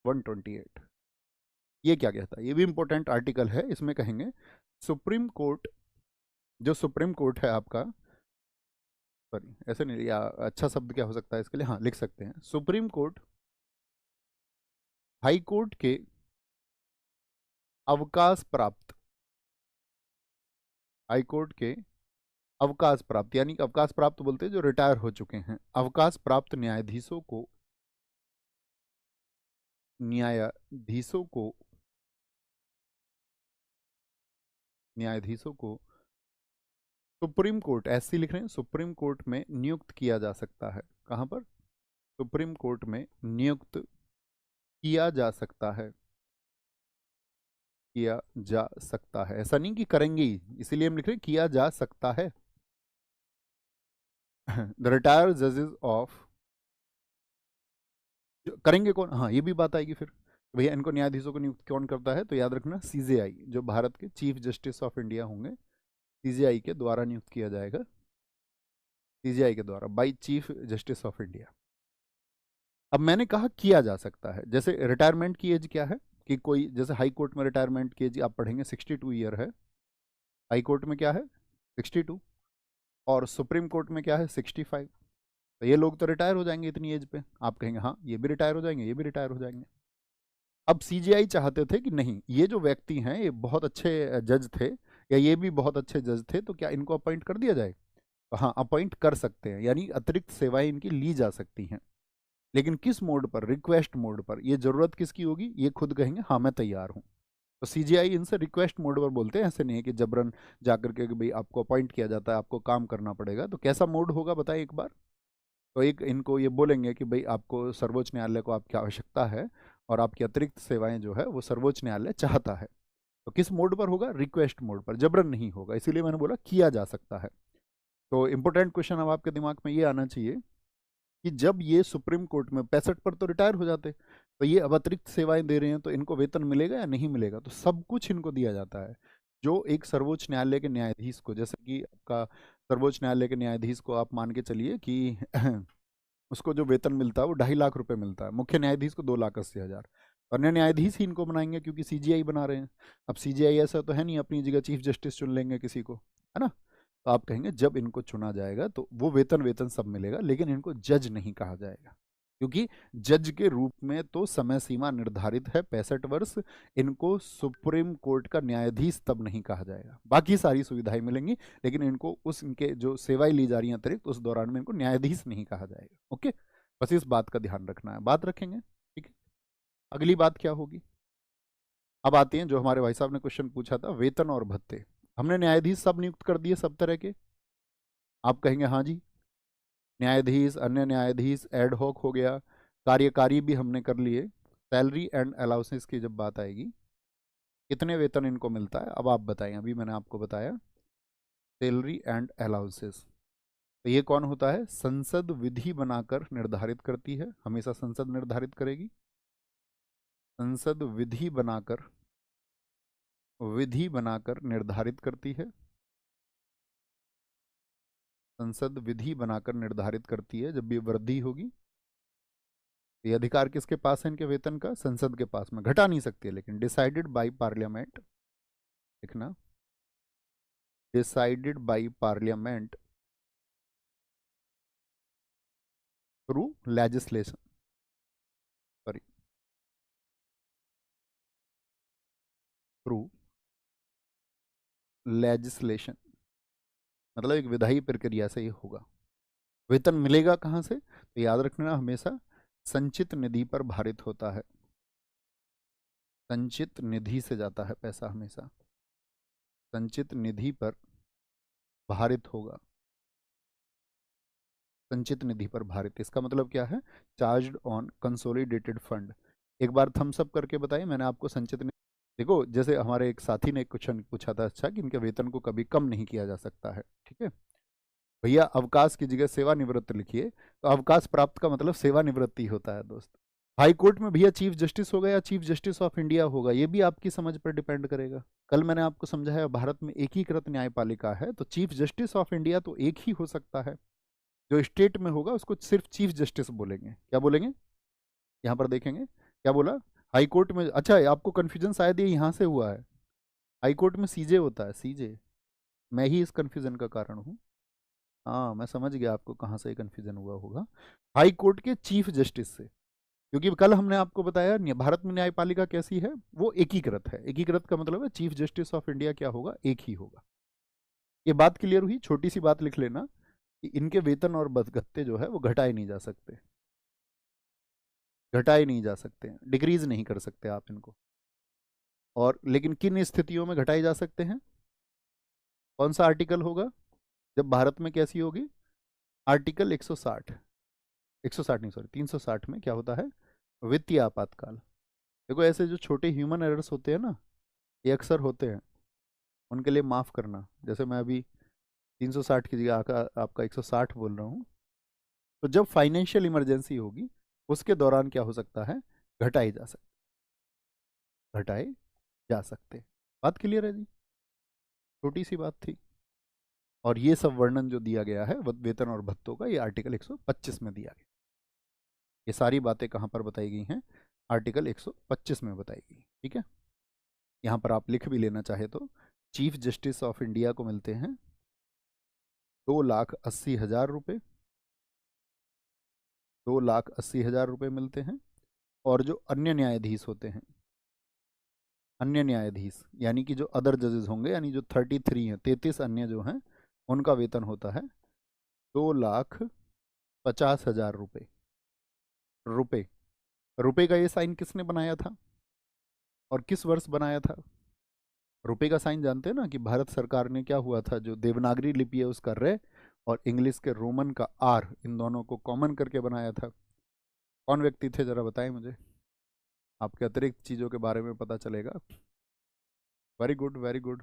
128। ये क्या कहता है, ये भी इंपॉर्टेंट आर्टिकल है। इसमें कहेंगे सुप्रीम कोर्ट, जो सुप्रीम कोर्ट है आपका, सॉरी ऐसे नहीं, या अच्छा शब्द क्या हो सकता है इसके लिए, हाँ लिख सकते हैं सुप्रीम कोर्ट हाई कोर्ट के अवकाश प्राप्त, हाई कोर्ट के अवकाश प्राप्त, यानी कि अवकाश प्राप्त बोलते हैं जो रिटायर हो चुके हैं, अवकाश प्राप्त न्यायाधीशों को, न्यायाधीशों को न्यायाधीशों को सुप्रीम कोर्ट, एससी लिख रहे हैं, सुप्रीम कोर्ट में नियुक्त किया जा सकता है। कहां पर? सुप्रीम कोर्ट में नियुक्त किया जा सकता है, किया जा सकता है, ऐसा नहीं कि करेंगे ही, इसीलिए हम लिख रहे हैं किया जा सकता है। द रिटायर्ड जजेस ऑफ, करेंगे कौन, हाँ ये भी बात आएगी फिर, भैया इनको न्यायाधीशों को नियुक्त कौन करता है, तो याद रखना सीजेआई, जो भारत के चीफ जस्टिस ऑफ इंडिया होंगे, सीजेआई के द्वारा नियुक्त किया जाएगा, सीजेआई के द्वारा, by chief justice of India. अब मैंने कहा किया जा सकता है, जैसे रिटायरमेंट की एज क्या है, कि कोई जैसे हाई कोर्ट में रिटायरमेंट की एज आप पढ़ेंगे 62 ईयर है, हाई कोर्ट में क्या है 62, और सुप्रीम कोर्ट में क्या है 65। तो ये लोग तो रिटायर हो जाएंगे इतनी एज पे, आप कहेंगे हाँ ये भी रिटायर हो जाएंगे, ये भी रिटायर हो जाएंगे। अब सीजीआई चाहते थे कि नहीं, ये जो व्यक्ति हैं ये बहुत अच्छे जज थे, या ये भी बहुत अच्छे जज थे, तो क्या इनको अपॉइंट कर दिया जाए, तो हाँ अपॉइंट कर सकते हैं, यानी अतिरिक्त सेवाएं इनकी ली जा सकती हैं, लेकिन किस मोड पर, रिक्वेस्ट मोड पर। ये जरूरत किसकी होगी, ये खुद कहेंगे हाँ मैं तैयार हूँ, तो सीजीआई इनसे रिक्वेस्ट मोड पर बोलते हैं, ऐसे नहीं है कि जबरन जाकर के कि भाई आपको अपॉइंट किया जाता है, आपको काम करना पड़ेगा। तो कैसा मोड होगा बताएं एक बार, तो एक इनको ये बोलेंगे कि भाई आपको सर्वोच्च न्यायालय को आपकी आवश्यकता है, और आपकी अतिरिक्त सेवाएं जो है वो सर्वोच्च न्यायालय चाहता है, तो किस मोड पर होगा, रिक्वेस्ट मोड पर, जबरन नहीं होगा, इसीलिए मैंने बोला किया जा सकता है। तो इंपॉर्टेंट क्वेश्चन अब आपके दिमाग में ये आना चाहिए कि जब ये सुप्रीम कोर्ट में 65 पर तो रिटायर हो जाते, तो ये अब अतिरिक्त सेवाएं दे रहे हैं, तो इनको वेतन मिलेगा या नहीं मिलेगा, तो सब कुछ इनको दिया जाता है। जो एक सर्वोच्च न्यायालय के न्यायाधीश को, जैसे कि आपका सर्वोच्च न्यायालय के न्यायाधीश को आप मान के चलिए कि उसको जो वेतन मिलता है वो 2.5 लाख रुपए मिलता है, मुख्य न्यायाधीश को 2,80,000, अन्य न्यायाधीश ही इनको बनाएंगे क्योंकि सीजीआई बना रहे हैं। अब सीजीआई ऐसा तो है नहीं अपनी जगह चीफ जस्टिस चुन लेंगे किसी को, है ना, तो आप कहेंगे जब इनको चुना जाएगा तो वो वेतन वेतन सब मिलेगा, लेकिन इनको जज नहीं कहा जाएगा, क्योंकि जज के रूप में तो समय सीमा निर्धारित है 65 वर्ष, इनको सुप्रीम कोर्ट का न्यायाधीश तब नहीं कहा जाएगा, बाकी सारी सुविधाएं मिलेंगी, लेकिन इनको उस इनके जो सेवाएं ली जा रही हैं अतिरिक्त उस दौरान में इनको न्यायाधीश नहीं कहा जाएगा। ओके, बस इस बात का ध्यान रखना है, बात रखेंगे, ठीक है। अगली बात क्या होगी, अब आते हैं जो हमारे भाई साहब ने क्वेश्चन पूछा था, वेतन और भत्ते। हमने न्यायाधीश सब नियुक्त कर दिए सब तरह के, आप कहेंगे हाँ जी, न्यायाधीश, अन्य न्यायाधीश, एड हॉक हो गया, कार्यकारी भी हमने कर लिए। सैलरी एंड अलाउंसेस की जब बात आएगी, कितने वेतन इनको मिलता है, अब आप बताएं, अभी मैंने आपको बताया सैलरी एंड अलाउंसेस, तो ये कौन होता है, संसद विधि बनाकर निर्धारित करती है, हमेशा संसद निर्धारित करेगी, संसद विधि बनाकर निर्धारित करती है, संसद विधि बनाकर निर्धारित करती है जब भी वृद्धि होगी। ये अधिकार किसके पास है इनके वेतन का, संसद के पास में, घटा नहीं सकती है, लेकिन डिसाइडेड बाय पार्लियामेंट, लिखना decided by parliament through legislation, sorry through legislation, मतलब एक विधायी प्रक्रिया से ये होगा। वेतन मिलेगा कहाँ से, तो याद रखना हमेशा संचित निधि पर भारित होता है, संचित निधि से जाता है पैसा, हमेशा संचित निधि पर भारित होगा, संचित निधि पर भारित, इसका मतलब क्या है, चार्ज्ड ऑन कंसोलिडेटेड फंड। एक बार थम्स अप करके बताइए, मैंने आपको संचित निधि, देखो जैसे हमारे एक साथी ने एक क्वेश्चन पूछा था, अच्छा कि इनके वेतन को कभी कम नहीं किया जा सकता है, ठीक है भैया, अवकाश की जगह सेवानिवृत्त लिखिए, तो अवकाश प्राप्त का मतलब सेवानिवृत्ति होता है दोस्त। हाई कोर्ट में भैया चीफ जस्टिस होगा या चीफ जस्टिस ऑफ इंडिया होगा, ये भी आपकी समझ पर डिपेंड करेगा। कल मैंने आपको समझाया भारत में एकीकृत न्यायपालिका है, तो चीफ जस्टिस ऑफ इंडिया तो एक ही हो सकता है, जो स्टेट में होगा उसको सिर्फ चीफ जस्टिस बोलेंगे, क्या बोलेंगे, यहाँ पर देखेंगे क्या बोला, हाई कोर्ट में, अच्छा आपको कन्फ्यूजन शायद ये यहाँ से हुआ है। हाई कोर्ट में सीजे होता है, सीजे। मैं ही इस कन्फ्यूजन का कारण हूँ। हाँ मैं समझ गया आपको कहाँ से कन्फ्यूजन हुआ होगा। हाई कोर्ट के चीफ जस्टिस से, क्योंकि कल हमने आपको बताया भारत में न्यायपालिका कैसी है, वो एकीकृत है। एकीकृत का मतलब है चीफ जस्टिस ऑफ इंडिया क्या होगा, एक ही होगा। ये बात क्लियर हुई। छोटी सी बात लिख लेना कि इनके वेतन और भत्ते जो है वो घटाए नहीं जा सकते, घटाए नहीं जा सकते, डिक्रीज नहीं कर सकते आप इनको। और लेकिन किन स्थितियों में घटाए जा सकते हैं, कौन सा आर्टिकल होगा जब भारत में कैसी होगी, आर्टिकल 160, 160 नहीं सॉरी 360 में क्या होता है, वित्तीय आपातकाल। देखो ऐसे जो छोटे ह्यूमन एरर्स होते हैं ना, ये अक्सर होते हैं, उनके लिए माफ़ करना। जैसे मैं अभी 360 की जगह आपका 160 बोल रहा हूँ। तो जब फाइनेंशियल इमरजेंसी होगी उसके दौरान क्या हो सकता है, घटाए जा सकते, घटाए जा सकते। बात क्लियर है जी, छोटी सी बात थी। और ये सब वर्णन जो दिया गया है वेतन और भत्तों का, ये आर्टिकल 125 में दिया गया। ये सारी बातें कहाँ पर बताई गई हैं, आर्टिकल 125 में बताई गई। ठीक है, यहाँ पर आप लिख भी लेना चाहे तो, चीफ जस्टिस ऑफ इंडिया को मिलते हैं 2,80,000 रुपये, 2,80,000 रुपये मिलते हैं। और जो अन्य न्यायाधीश होते हैं, अन्य न्यायाधीश यानी कि जो अदर जजेस होंगे, यानी जो 33 हैं, 33 अन्य जो हैं, उनका वेतन होता है 2,50,000 रुपये। रुपये, रुपये का ये साइन किसने बनाया था और किस वर्ष बनाया था। रुपये का साइन जानते हैं ना, कि भारत सरकार ने क्या हुआ था, जो देवनागरी लिपि है उसका रे और इंग्लिश के रोमन का आर, इन दोनों को कॉमन करके बनाया था। कौन व्यक्ति थे जरा बताएं मुझे, आपके अतिरिक्त चीज़ों के बारे में पता चलेगा। वेरी गुड वेरी गुड,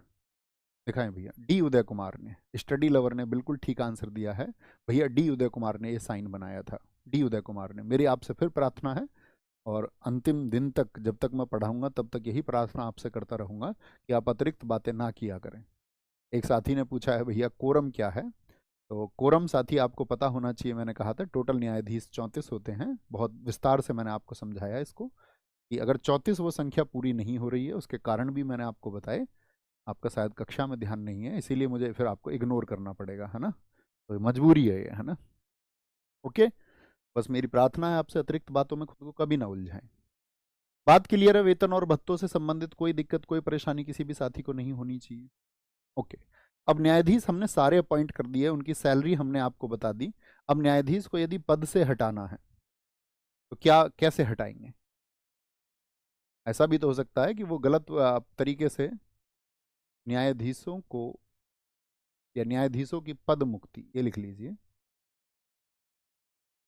दिखाएं भैया, डी उदय कुमार ने, स्टडी लवर ने बिल्कुल ठीक आंसर दिया है भैया, डी उदय कुमार ने ये साइन बनाया था। डी उदय कुमार ने। मेरी आपसे फिर प्रार्थना है, और अंतिम दिन तक जब तक मैं पढ़ाऊंगा तब तक यही प्रार्थना आपसे करता रहूंगा कि आप अतिरिक्त बातें ना किया करें। एक साथी ने पूछा है भैया कोरम क्या है, तो कोरम साथी आपको पता होना चाहिए। मैंने कहा था टोटल न्यायाधीश 34 होते हैं, बहुत विस्तार से मैंने आपको समझाया इसको, कि अगर 34 वो संख्या पूरी नहीं हो रही है, उसके कारण भी मैंने आपको बताए। आपका शायद कक्षा में ध्यान नहीं है, इसीलिए मुझे फिर आपको इग्नोर करना पड़ेगा, है ना, तो मजबूरी है ये, है ना। ओके, बस मेरी प्रार्थना है आपसे अतिरिक्त बातों में खुद को कभी ना उलझाएं। बात क्लियर है, वेतन और भत्तों से संबंधित कोई दिक्कत कोई परेशानी किसी भी साथी को नहीं होनी चाहिए। ओके, अब न्यायाधीश हमने सारे अपॉइंट कर दिए, उनकी सैलरी हमने आपको बता दी। अब न्यायाधीश को यदि पद से हटाना है तो क्या, कैसे हटाएंगे। ऐसा भी तो हो सकता है कि वो गलत तरीके से न्यायाधीशों को, या न्यायाधीशों की पद मुक्ति, ये लिख लीजिए,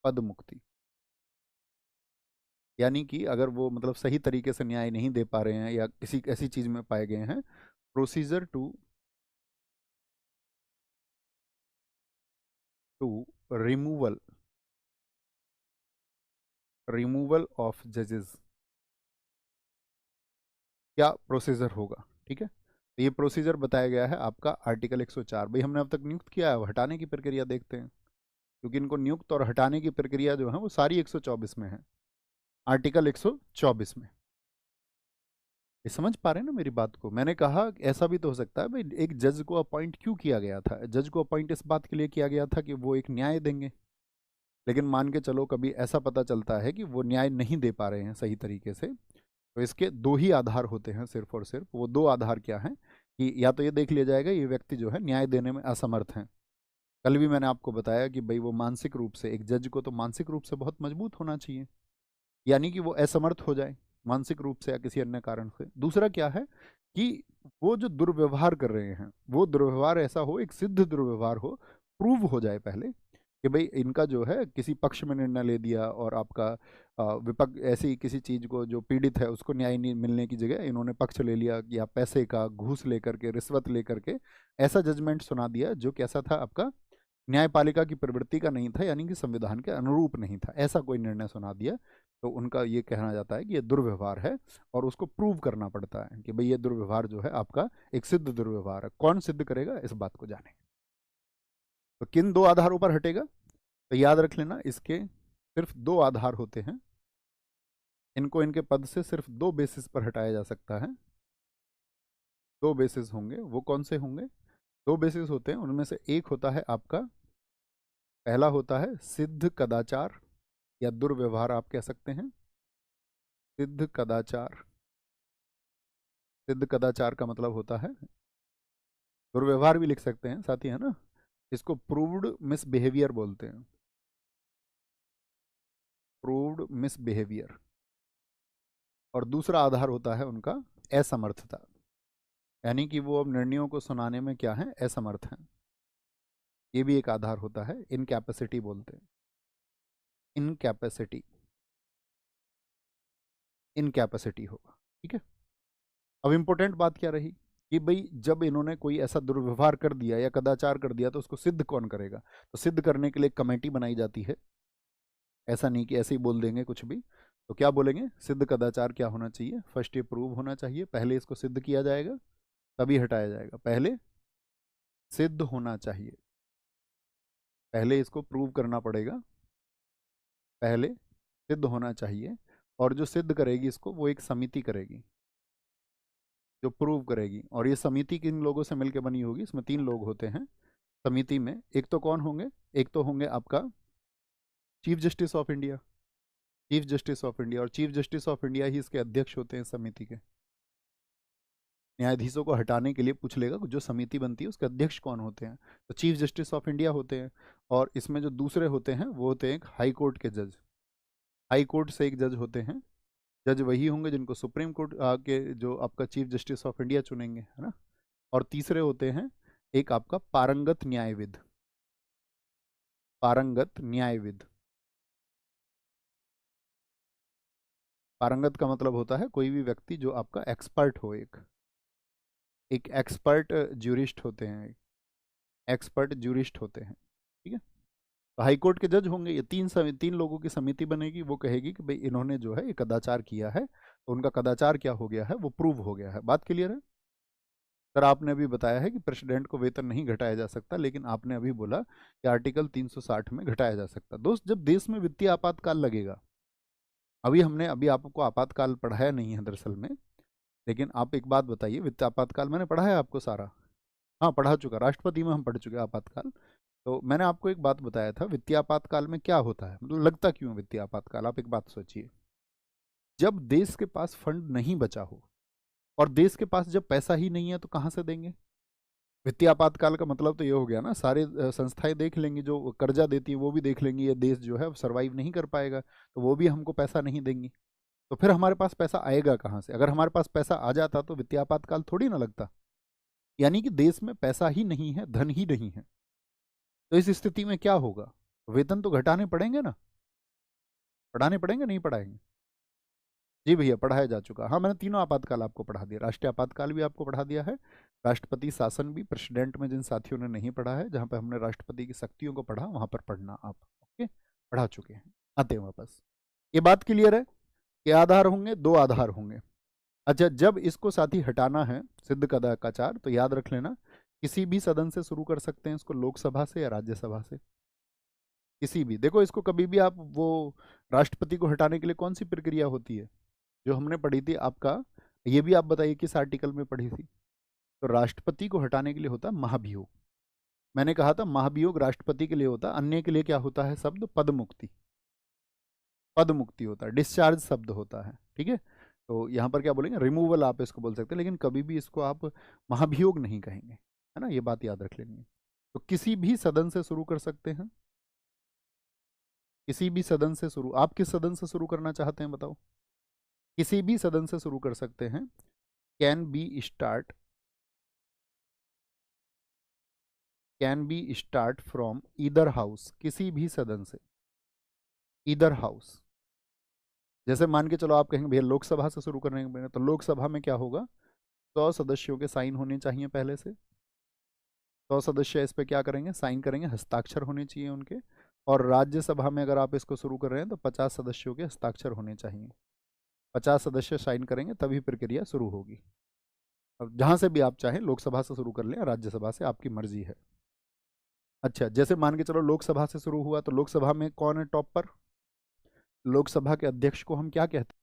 पद मुक्ति। यानी कि अगर वो मतलब सही तरीके से न्याय नहीं दे पा रहे हैं या किसी ऐसी चीज में पाए गए हैं, procedure to removal, removal of जजेस, क्या प्रोसीजर होगा। ठीक है, तो ये प्रोसीजर बताया गया है आपका आर्टिकल 104। भाई हमने अब तक नियुक्त किया है, अब हटाने की प्रक्रिया देखते हैं, क्योंकि इनको नियुक्त और हटाने की प्रक्रिया जो है वो सारी 124 में है, आर्टिकल 124 में। ये समझ पा रहे हैं ना मेरी बात को। मैंने कहा ऐसा भी तो हो सकता है भाई, एक जज को अपॉइंट क्यों किया गया था, जज को अपॉइंट इस बात के लिए किया गया था कि वो एक न्याय देंगे। लेकिन मान के चलो कभी ऐसा पता चलता है कि वो न्याय नहीं दे पा रहे हैं सही तरीके से, तो इसके दो ही आधार होते हैं सिर्फ और सिर्फ। वो दो आधार क्या हैं, कि या तो ये देख लिया जाएगा ये व्यक्ति जो है न्याय देने में असमर्थ हैं। कल भी मैंने आपको बताया कि भाई वो मानसिक रूप से, एक जज को तो मानसिक रूप से बहुत मजबूत होना चाहिए, यानी कि वो असमर्थ हो जाए मानसिक रूप से या किसी अन्य कारण से। दूसरा क्या है कि वो जो दुर्व्यवहार कर रहे हैं, वो दुर्व्यवहार ऐसा हो, एक सिद्ध दुर्व्यवहार हो, प्रूव हो जाए पहले कि भाई इनका जो है किसी पक्ष में निर्णय ले दिया, और आपका विपक्ष ऐसी किसी चीज़ को, जो पीड़ित है उसको न्याय नहीं मिलने की जगह इन्होंने पक्ष ले लिया, या पैसे का घूस लेकर के, रिश्वत लेकर के ऐसा जजमेंट सुना दिया जो कैसा था, आपका न्यायपालिका की प्रवृत्ति का नहीं था, यानी कि संविधान के अनुरूप नहीं था, ऐसा कोई निर्णय सुना दिया, तो उनका ये कहना जाता है कि ये दुर्व्यवहार है, और उसको प्रूव करना पड़ता है कि भाई ये दुर्व्यवहार जो है आपका एक सिद्ध दुर्व्यवहार है। कौन सिद्ध करेगा, इस बात को जानेंगे। तो किन दो आधारों पर हटेगा, तो याद रख लेना इसके सिर्फ दो आधार होते हैं। इनको इनके पद से सिर्फ 2 बेसिस पर हटाया जा सकता है। 2 बेसिस होंगे, वो कौन से होंगे? 2 बेसिस होते हैं, उनमें से एक होता है आपका, पहला होता है सिद्ध कदाचार या दुर्व्यवहार आप कह सकते हैं। सिद्ध कदाचार, सिद्ध कदाचार का मतलब होता है, दुर्व्यवहार भी लिख सकते हैं साथ ही, है ना। इसको प्रूव्ड मिसबिहेवियर बोलते हैं, प्रूव्ड मिसबिहेवियर। और दूसरा आधार होता है उनका असमर्थता, यानी कि वो अब निर्णयों को सुनाने में क्या है, असमर्थ हैं। ये भी एक आधार होता है, इनकैपेसिटी बोलते हैं, इनकैपेसिटी, इनकैपेसिटी होगा, ठीक है। अब इम्पोर्टेंट बात क्या रही कि भाई जब इन्होंने कोई ऐसा दुर्व्यवहार कर दिया या कदाचार कर दिया तो उसको सिद्ध कौन करेगा? तो सिद्ध करने के लिए कमेटी बनाई जाती है। ऐसा नहीं कि ऐसे ही बोल देंगे कुछ भी। तो क्या बोलेंगे, सिद्ध कदाचार क्या होना चाहिए? फर्स्ट ये प्रूव होना चाहिए, पहले इसको सिद्ध किया जाएगा तभी हटाया जाएगा। पहले सिद्ध होना चाहिए, पहले इसको प्रूव करना पड़ेगा, पहले सिद्ध होना चाहिए। और जो सिद्ध करेगी इसको वो एक समिति करेगी जो प्रूव करेगी। और ये समिति किन लोगों से मिलकर बनी होगी? इसमें 3 लोग होते हैं समिति में। एक तो कौन होंगे? एक तो होंगे आपका chief justice of India, chief justice of India. और चीफ जस्टिस ऑफ इंडिया ही इसके अध्यक्ष होते हैं समिति के। न्यायाधीशों को हटाने के लिए पूछ लेगा जो समिति बनती है उसके अध्यक्ष कौन होते हैं, तो चीफ जस्टिस ऑफ इंडिया होते हैं। और इसमें जो दूसरे होते हैं वो होते हैं एक हाई कोर्ट के जज, हाई कोर्ट से एक जज होते हैं। जज वही होंगे जिनको सुप्रीम कोर्ट के जो आपका चीफ जस्टिस ऑफ इंडिया चुनेंगे, है ना। और तीसरे होते हैं एक आपका पारंगत न्यायविद, पारंगत न्यायविद। पारंगत का मतलब होता है कोई भी व्यक्ति जो आपका एक्सपर्ट हो, एक एक्सपर्ट ज्यूरिस्ट होते हैं, एक्सपर्ट ज्यूरिस्ट होते हैं, ठीक है। तो हाईकोर्ट के जज होंगे, ये 3 लोगों की समिति बनेगी। वो कहेगी कि भाई इन्होंने जो है ये कदाचार किया है, तो उनका कदाचार क्या हो गया है, वो प्रूव हो गया है। बात क्लियर है? सर आपने अभी बताया है कि प्रेसिडेंट को वेतन नहीं घटाया जा सकता, लेकिन आपने अभी बोला कि आर्टिकल 360 में घटाया जा सकता। दोस्त, जब देश में वित्तीय आपातकाल लगेगा, अभी आपको आपातकाल पढ़ाया नहीं है दरअसल में, लेकिन आप एक बात बताइए, वित्तीय आपातकाल मैंने पढ़ाया आपको सारा? हाँ पढ़ा चुका, राष्ट्रपति में हम पढ़ चुके आपातकाल। तो मैंने आपको एक बात बताया था, वित्तीय आपातकाल में क्या होता है, मतलब लगता क्यों वित्तीय आपातकाल? आप एक बात सोचिए, जब देश के पास फंड नहीं बचा हो, और देश के पास जब पैसा ही नहीं है तो कहाँ से देंगे? वित्तीय आपातकाल का मतलब तो ये हो गया ना, सारे संस्थाएं देख लेंगी, जो कर्जा देती है वो भी देख लेंगी, ये देश जो है सरवाइव नहीं कर पाएगा, तो वो भी हमको पैसा नहीं देंगी। तो फिर हमारे पास पैसा आएगा कहाँ से? अगर हमारे पास पैसा आ जाता तो वित्तीय आपातकाल थोड़ी ना लगता। यानी कि देश में पैसा ही नहीं है, धन ही नहीं है। तो इस स्थिति में क्या होगा? वेतन तो घटाने पड़ेंगे ना, पढ़ाने पड़ेंगे, नहीं पढ़ाएंगे? जी भैया पढ़ाया जा चुका। हाँ मैंने तीनों आपातकाल आपको पढ़ा दिया, राष्ट्रीय आपातकाल भी आपको पढ़ा दिया है, राष्ट्रपति शासन भी। प्रेसिडेंट में जिन साथियों ने नहीं पढ़ा है, जहाँ पे हमने राष्ट्रपति की शक्तियों को पढ़ा, वहाँ पर पढ़ना आप, ओके। पढ़ा चुके हैं, आते हैं वापस। ये बात क्लियर है कि आधार होंगे, 2 आधार होंगे। अच्छा, जब इसको साथी हटाना है सिद्ध कदाचार, तो याद रख लेना किसी भी सदन से शुरू कर सकते हैं इसको, लोकसभा से या राज्यसभा से, किसी भी। देखो इसको कभी भी आप वो राष्ट्रपति को हटाने के लिए कौन सी प्रक्रिया होती है जो हमने पढ़ी थी आपका, ये भी आप बताइए किस आर्टिकल में पढ़ी थी? तो राष्ट्रपति को हटाने के लिए होता है महाभियोग। मैंने कहा था महाभियोग राष्ट्रपति के लिए होता है, अन्य के लिए क्या होता है शब्द? पद मुक्ति, पद मुक्ति होता है, डिस्चार्ज शब्द होता है, ठीक है। तो यहाँ पर क्या बोलेंगे, रिमूवल आप इसको बोल सकते हैं, लेकिन कभी भी इसको आप महाभियोग नहीं कहेंगे, है ना, ये बात याद रख लेंगे। तो किसी भी सदन से शुरू कर सकते हैं, किसी भी सदन से शुरू। आप किस सदन से शुरू करना चाहते हैं बताओ? किसी भी सदन से शुरू कर सकते हैं, can be start, can be start from either house, किसी भी सदन से, ईदर हाउस। जैसे मान के चलो आप कहेंगे भैया लोकसभा से शुरू करने के, तो लोकसभा में क्या होगा, 100 सदस्यों के साइन होने चाहिए पहले से। 100 सदस्य इस पे क्या करेंगे, साइन करेंगे, हस्ताक्षर होने चाहिए उनके। और राज्यसभा में अगर आप इसको शुरू कर रहे हैं तो 50 सदस्यों के हस्ताक्षर होने चाहिए, 50 सदस्य साइन करेंगे तभी प्रक्रिया शुरू होगी। अब जहाँ से भी आप चाहें, लोकसभा से शुरू कर लें, राज्यसभा से, आपकी मर्जी है। अच्छा, जैसे मान के चलो लोकसभा से शुरू हुआ, तो लोकसभा में कौन है टॉप पर? लोकसभा के अध्यक्ष को हम क्या कहते हैं?